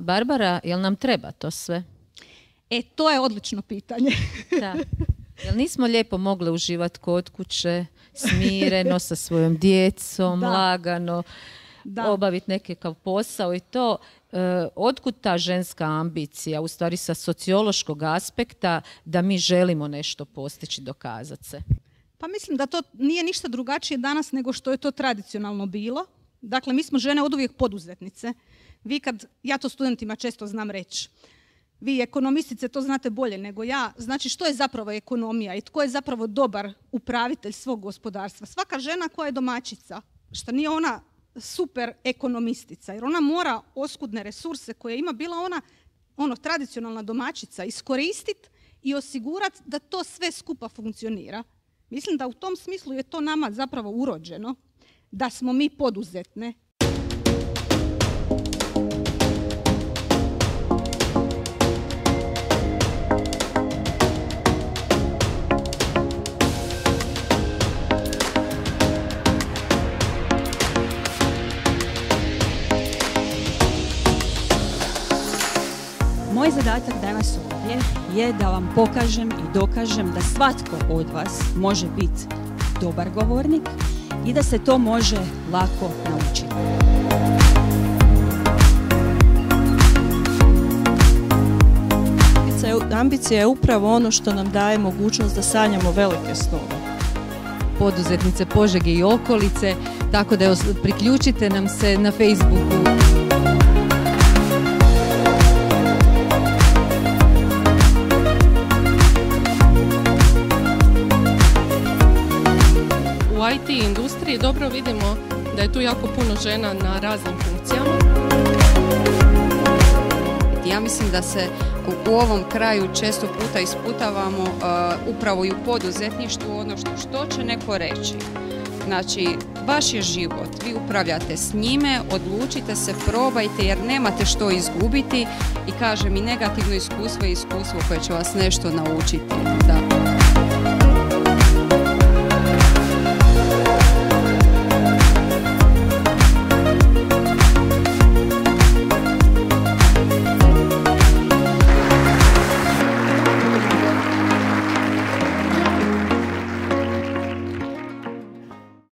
Barbara, jel nam treba to sve? To je odlično pitanje. Da. Jel nismo lijepo mogle uživati kod kuće, smireno, sa svojom djecom, lagano, obaviti nekakav posao i to? Otkud ta ženska ambicija, u stvari sa sociološkog aspekta, da mi želimo nešto postići, dokazati se? Pa mislim da to nije ništa drugačije danas nego što je to tradicionalno bilo. Dakle, mi smo žene oduvijek poduzetnice. Vi ja to studentima često znam reći, vi ekonomistice to znate bolje nego ja. Znači, što je zapravo ekonomija i tko je zapravo dobar upravitelj svog gospodarstva? Svaka žena koja je domaćica, što nije ona super ekonomistica, jer ona mora oskudne resurse koje ima bila ona tradicionalna domaćica iskoristiti i osigurati da to sve skupa funkcionira. Mislim da u tom smislu je to nama zapravo urođeno, da smo mi poduzetne. Moj zadatak danas ovdje je da vam pokažem i dokažem da svatko od vas može biti dobar govornik i da se to može lako naučiti. Ambicija je upravo ono što nam daje mogućnost da sanjamo velike snove. Poduzetnice Požege i okolice, tako da priključite nam se na Facebooku. U IT industriji dobro vidimo da je tu jako puno žena na raznim funkcijama. Ja mislim da se u ovom kraju često puta isputavamo upravo i u poduzetništvu ono što će neko reći. Znači, vaš je život, vi upravljate s njime, odlučite se, probajte jer nemate što izgubiti i kažem i negativno iskustvo je iskustvo koje će vas nešto naučiti. Da.